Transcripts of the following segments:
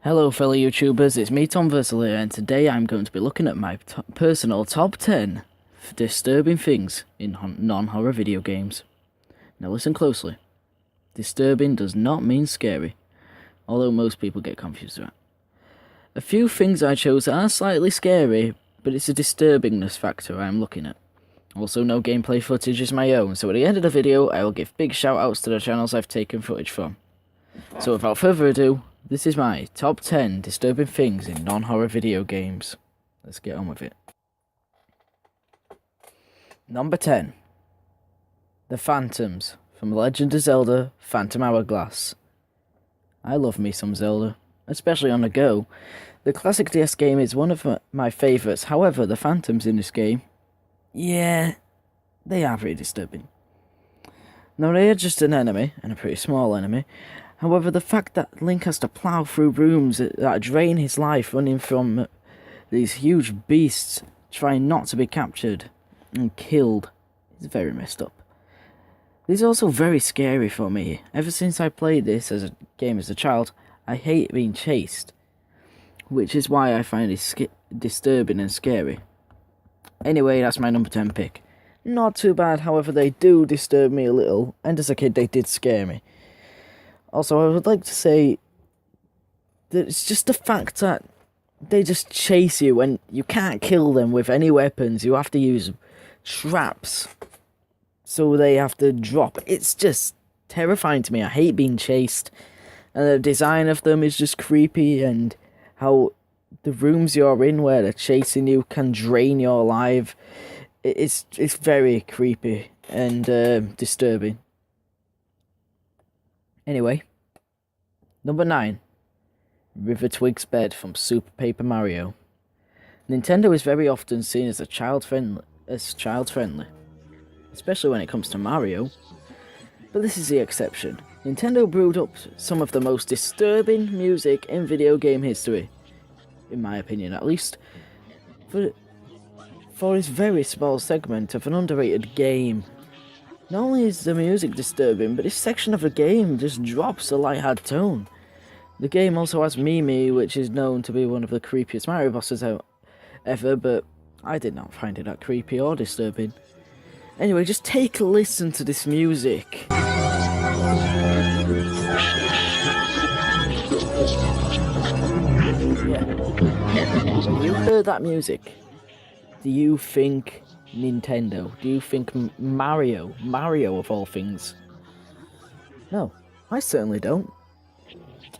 Hello fellow YouTubers, it's me Tomversal here, and today I'm going to be looking at my personal top 10 disturbing things in non-horror video games. Now listen closely. Disturbing does not mean scary, although most people get confused with that. A few things I chose are slightly scary, but it's a disturbingness factor I'm looking at. Also, no gameplay footage is my own, so at the end of the video I will give big shout outs to the channels I've taken footage from. So without further ado, this is my top 10 disturbing things in non-horror video games. Let's get on with it. Number 10. The Phantoms from Legend of Zelda Phantom Hourglass. I love me some Zelda, especially on the go. The classic DS game is one of my favourites, however the Phantoms in this game, yeah, they are pretty disturbing. Now they are just an enemy, and a pretty small enemy. However, the fact that Link has to plough through rooms that drain his life, running from these huge beasts, trying not to be captured and killed, is very messed up. This is also very scary for me. Ever since I played this as a game as a child, I hate being chased, which is why I find it disturbing and scary. Anyway, that's my number 10 pick. Not too bad, however, they do disturb me a little, and as a kid they did scare me. Also, I would like to say that it's just the fact that they just chase you and you can't kill them with any weapons. You have to use traps, so they have to drop. It's just terrifying to me. I hate being chased, and the design of them is just creepy, and how the rooms you're in where they're chasing you can drain your life. It's very creepy and disturbing. Anyway, number 9, River Twig's Bed from Super Paper Mario. Nintendo is very often seen as child-friendly, especially when it comes to Mario, but this is the exception. Nintendo brewed up some of the most disturbing music in video game history, in my opinion at least, for this very small segment of an underrated game. Not only is the music disturbing, but this section of the game just drops a light-hearted tone. The game also has Mimi, which is known to be one of the creepiest Mario bosses out ever, but I did not find it that creepy or disturbing. Anyway, just take a listen to this music. Yeah. When you heard that music, do you think Nintendo? Do you think Mario of all things? No, I certainly don't.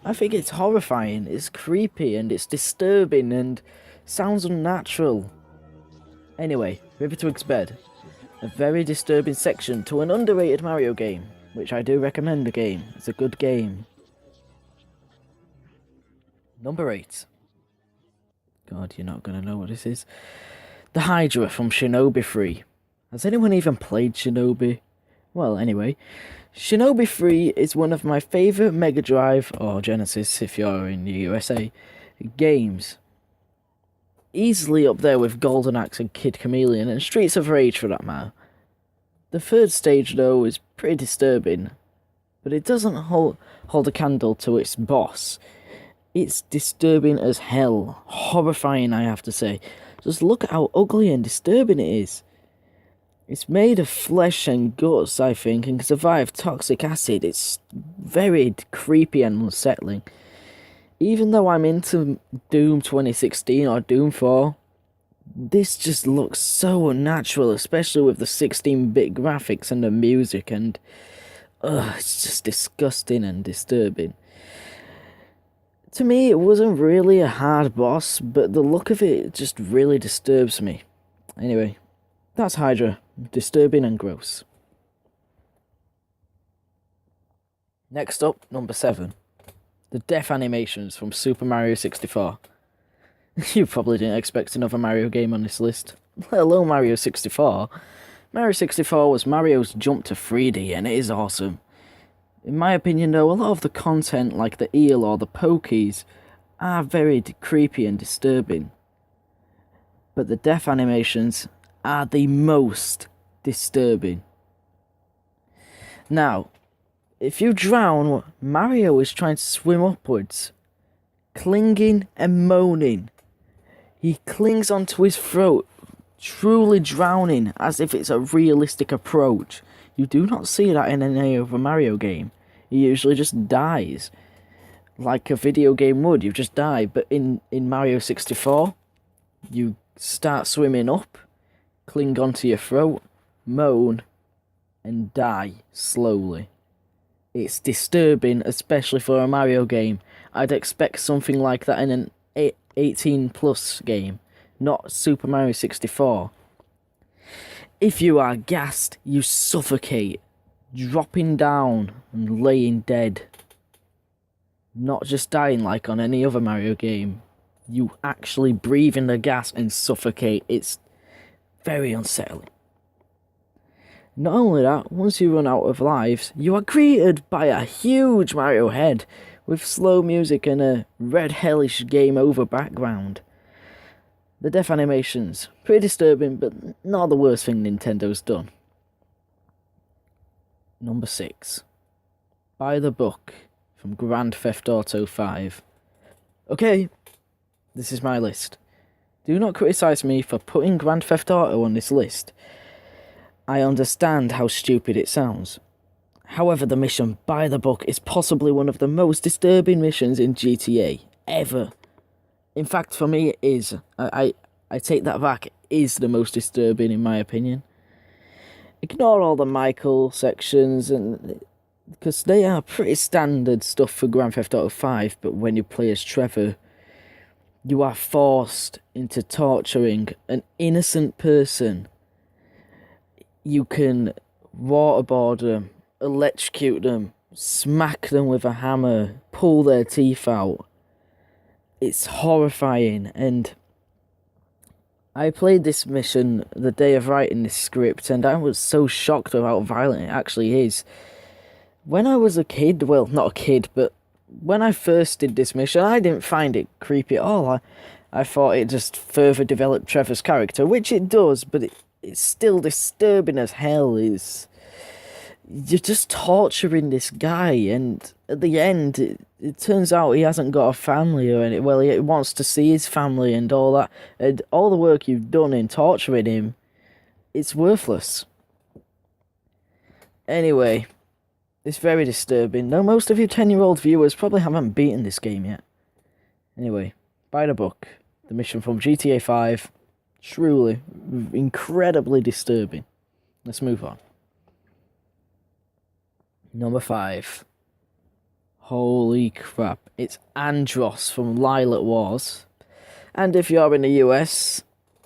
I think it's horrifying, it's creepy, and it's disturbing, and sounds unnatural. Anyway, River Twig's Bed. A very disturbing section to an underrated Mario game, which I do recommend the game. It's a good game. Number 8. God, you're not gonna know what this is. The Hydra from Shinobi 3. Has anyone even played Shinobi? Well, anyway, Shinobi 3 is one of my favourite Mega Drive, or Genesis if you're in the USA, games. Easily up there with Golden Axe and Kid Chameleon, and Streets of Rage for that matter. The third stage, though, is pretty disturbing, but it doesn't hold a candle to its boss. It's disturbing as hell. Horrifying, I have to say. Just look at how ugly and disturbing it is. It's made of flesh and guts, I think, and can survive toxic acid. It's very creepy and unsettling. Even though I'm into Doom 2016 or Doom 4, this just looks so unnatural, especially with the 16-bit graphics and the music, and it's just disgusting and disturbing. To me, it wasn't really a hard boss, but the look of it just really disturbs me. Anyway, that's Hydra. Disturbing and gross. Next up, number 7. The death animations from Super Mario 64. You probably didn't expect another Mario game on this list, let alone Mario 64. Mario 64 was Mario's jump to 3D, and it is awesome. In my opinion though, a lot of the content like the eel or the pokies are very creepy and disturbing. But the death animations are the most disturbing. Now, if you drown, Mario is trying to swim upwards, clinging and moaning. He clings onto his throat, truly drowning, as if it's a realistic approach. You do not see that in any other Mario game. He usually just dies. Like a video game would, you just die. But in Mario 64, you start swimming up, cling onto your throat, moan, and die slowly. It's disturbing, especially for a Mario game. I'd expect something like that in an 18+ game, not Super Mario 64. If you are gassed, you suffocate, dropping down and laying dead. Not just dying like on any other Mario game. You actually breathe in the gas and suffocate. It's very unsettling. Not only that, once you run out of lives, you are greeted by a huge Mario head with slow music and a red hellish game over background. The death animations, pretty disturbing, but not the worst thing Nintendo's done. Number 6. By the Book from Grand Theft Auto 5. Okay, this is my list. Do not criticise me for putting Grand Theft Auto on this list. I understand how stupid it sounds. However, the mission By the Book is possibly one of the most disturbing missions in GTA ever. In fact, for me it is. I take that back, it is the most disturbing in my opinion. Ignore all the Michael sections, and because they are pretty standard stuff for Grand Theft Auto 5, but when you play as Trevor, you are forced into torturing an innocent person. You can waterboard them, electrocute them, smack them with a hammer, pull their teeth out. It's horrifying, and I played this mission the day of writing this script, and I was so shocked at how violent it actually is. When I was a kid, well, not a kid, but when I first did this mission, I didn't find it creepy at all. I thought it just further developed Trevor's character, which it does, but it's still disturbing as hell. You're just torturing this guy, and at the end, it turns out he hasn't got a family or anything. Well, he wants to see his family and all that, and all the work you've done in torturing him, it's worthless. Anyway, it's very disturbing, though most of you 10-year-old viewers probably haven't beaten this game yet. Anyway, By the Book, the mission from GTA 5, truly, incredibly disturbing. Let's move on. Number 5. Holy crap. It's Andros from Lilac Wars. And if you're in the US,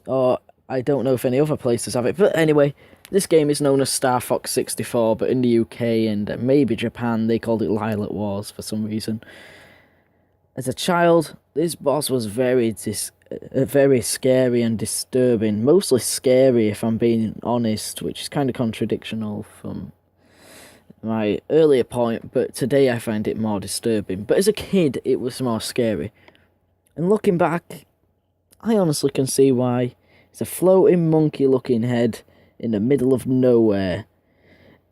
or I don't know if any other places have it, but anyway, this game is known as Starfox 64, but in the UK and maybe Japan, they called it Lilac Wars for some reason. As a child, this boss was very scary and disturbing. Mostly scary, if I'm being honest, which is kind of contradictional from my earlier point, but today I find it more disturbing. But as a kid, it was more scary. And looking back, I honestly can see why. It's a floating monkey-looking head in the middle of nowhere.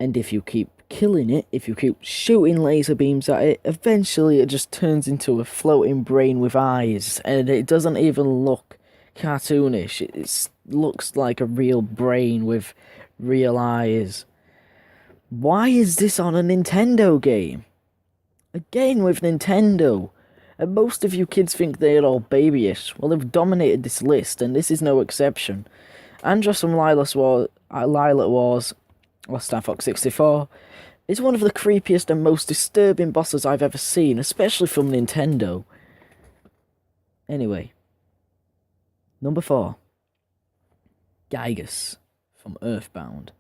And if you keep killing it, if you keep shooting laser beams at it, eventually it just turns into a floating brain with eyes. And it doesn't even look cartoonish. It looks like a real brain with real eyes. Why is this on a Nintendo game? Again with Nintendo. And most of you kids think they're all babyish. Well, they've dominated this list, and this is no exception. Andros from Lilac Wars, or Star Fox 64, is one of the creepiest and most disturbing bosses I've ever seen, especially from Nintendo. Anyway. Number 4. Gygus from Earthbound.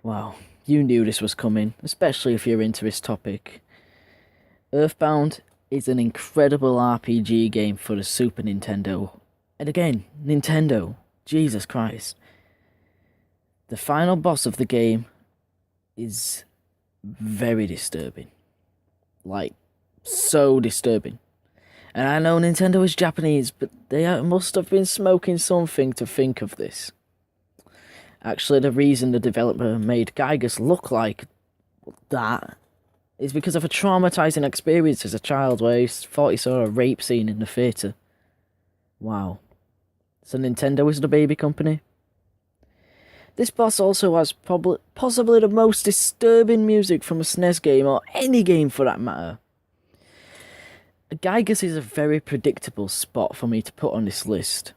Wow, you knew this was coming, especially if you're into this topic. Earthbound is an incredible RPG game for the Super Nintendo. And again, Nintendo. Jesus Christ. The final boss of the game is very disturbing. Like, so disturbing. And I know Nintendo is Japanese, but they must have been smoking something to think of this. Actually, the reason the developer made Gygus look like that It's because of a traumatizing experience as a child where he thought he saw a rape scene in the theatre. Wow. So Nintendo is the baby company. This boss also has possibly the most disturbing music from a SNES game, or any game for that matter. Gygus is a very predictable spot for me to put on this list.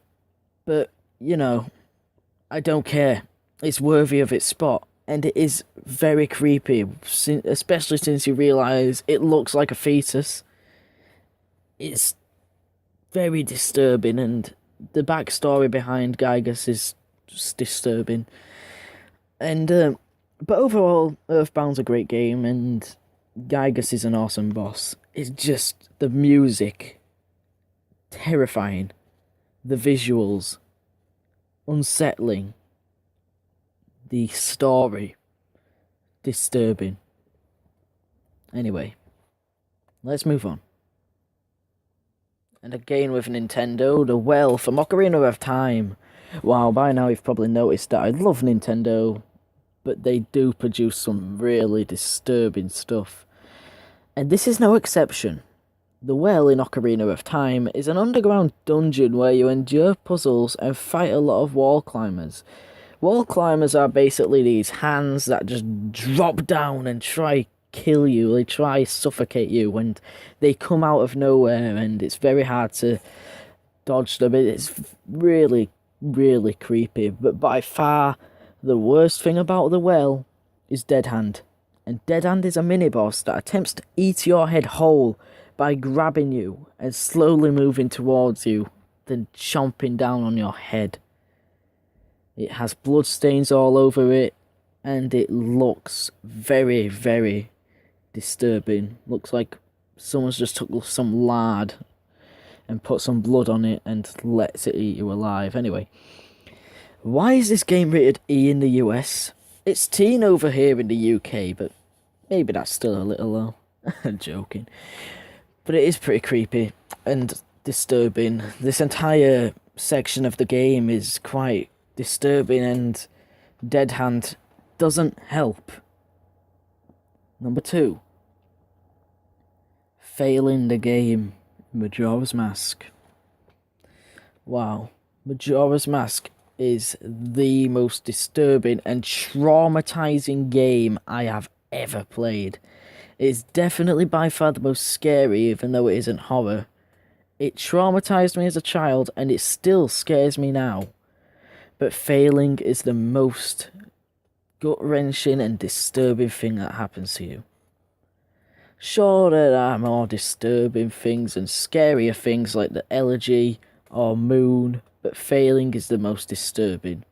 But, you know, I don't care. It's worthy of its spot. And it is very creepy, especially since you realise it looks like a fetus. It's very disturbing, and the backstory behind Gygus is just disturbing. And but overall, Earthbound's a great game, and Gygus is an awesome boss. It's just the music, terrifying, the visuals, unsettling, the story, disturbing. Anyway, let's move on. And again with Nintendo, the well from Ocarina of Time. Wow, by now you've probably noticed that I love Nintendo, but they do produce some really disturbing stuff. And this is no exception. The well in Ocarina of Time is an underground dungeon where you endure puzzles and fight a lot of wall climbers. Wall climbers are basically these hands that just drop down and try kill you, they try suffocate you, and they come out of nowhere, and it's very hard to dodge them. It's really, really creepy, but by far the worst thing about the well is Dead Hand. And Dead Hand is a mini-boss that attempts to eat your head whole by grabbing you and slowly moving towards you, then chomping down on your head. It has bloodstains all over it, and it looks very, very disturbing. Looks like someone's just took some lard and put some blood on it and lets it eat you alive. Anyway, why is this game rated E in the US? It's teen over here in the UK, but maybe that's still a little low. I'm joking. But it is pretty creepy and disturbing. This entire section of the game is quite disturbing, and Dead Hand doesn't help. Number 2. Failing the game, Majora's Mask. Wow, Majora's Mask is the most disturbing and traumatizing game I have ever played. It's definitely by far the most scary, even though it isn't horror. It traumatized me as a child, and it still scares me now. But failing is the most gut-wrenching and disturbing thing that happens to you. Sure, there are more disturbing things and scarier things like the elegy or moon, but failing is the most disturbing.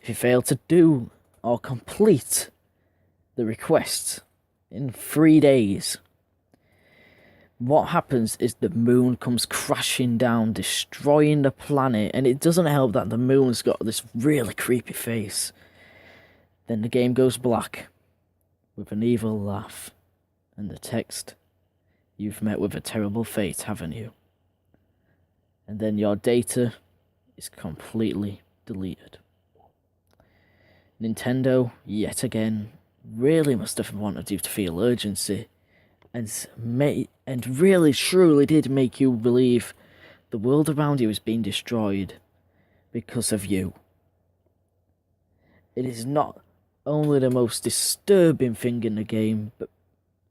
If you fail to do or complete the request in 3 days, what happens is the moon comes crashing down, destroying the planet, and it doesn't help that the moon's got this really creepy face. Then the game goes black, with an evil laugh, and the text, "You've met with a terrible fate, haven't you?" And then your data is completely deleted. Nintendo, yet again, really must have wanted you to feel urgency, and really truly did make you believe the world around you is being destroyed because of you. It is not only the most disturbing thing in the game, but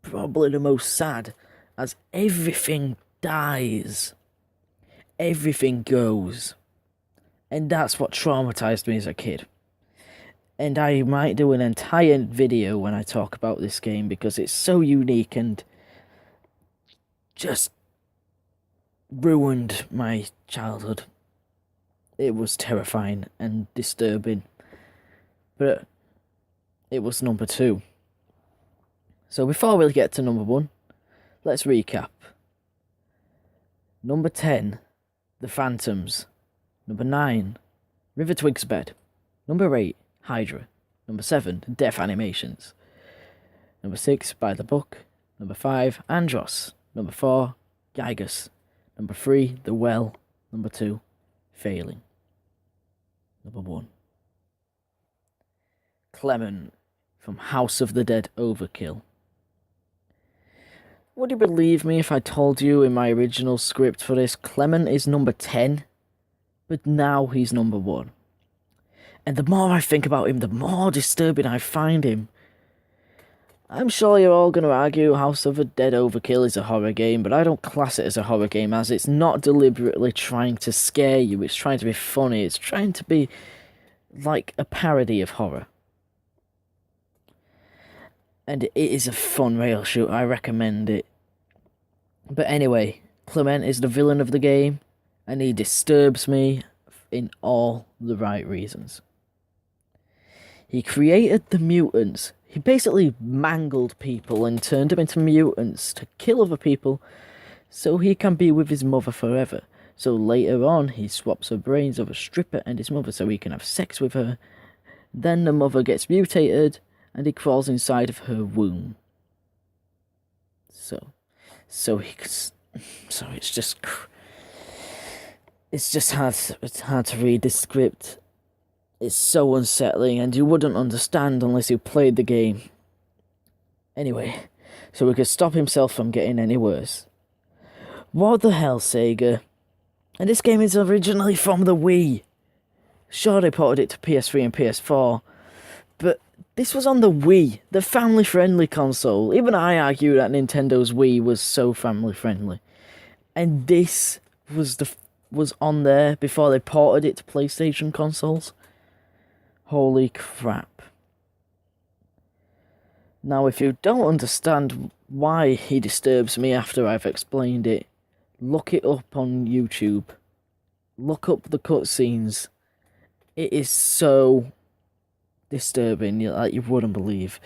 probably the most sad, as everything dies. Everything goes. And that's what traumatized me as a kid. And I might do an entire video when I talk about this game, because it's so unique and just ruined my childhood. It was terrifying and disturbing. But it was number 2. So before we get to number 1, let's recap. Number 10, The Phantoms. Number 9, River Twig's Bed. Number 8, Hydra. Number 7, Death Animations. Number 6, By the Book. Number 5, Andros. Number 4, Gygus. Number 3, The Well. Number 2, Failing. Number 1, Clement from House of the Dead Overkill. Would you believe me if I told you in my original script for this, Clement is number 10, but now he's number 1. And the more I think about him, the more disturbing I find him. I'm sure you're all going to argue House of the Dead Overkill is a horror game, but I don't class it as a horror game, as it's not deliberately trying to scare you, it's trying to be funny, it's trying to be like a parody of horror. And it is a fun rail shoot, I recommend it. But anyway, Clement is the villain of the game, and he disturbs me in all the right reasons. He created the mutants. He basically mangled people and turned them into mutants to kill other people so he can be with his mother forever. So later on, he swaps her brains of a stripper and his mother so he can have sex with her. Then the mother gets mutated and he crawls inside of her womb. So it's just hard to read this script. It's so unsettling and you wouldn't understand unless you played the game. Anyway, so we could stop himself from getting any worse. What the hell, Sega? And this game is originally from the Wii. Sure, they ported it to PS3 and PS4, but this was on the Wii, the family-friendly console. Even I argue that Nintendo's Wii was so family-friendly. And this was on there before they ported it to PlayStation consoles. Holy crap. Now, if you don't understand why he disturbs me after I've explained it, look it up on YouTube. Look up the cutscenes. It is so disturbing, like you wouldn't believe.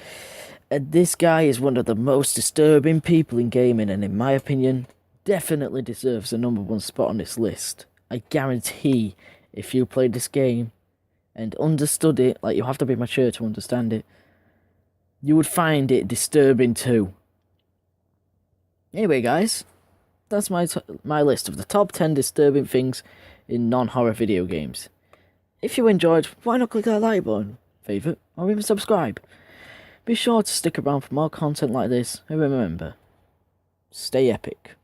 And this guy is one of the most disturbing people in gaming, and in my opinion, definitely deserves the #1 spot on this list. I guarantee, if you played this game and understood it, like you have to be mature to understand it, you would find it disturbing too. Anyway, guys, that's my list of the top 10 disturbing things in non-horror video games. If you enjoyed, why not click that like button, favourite, or even subscribe? Be sure to stick around for more content like this, and remember, stay epic.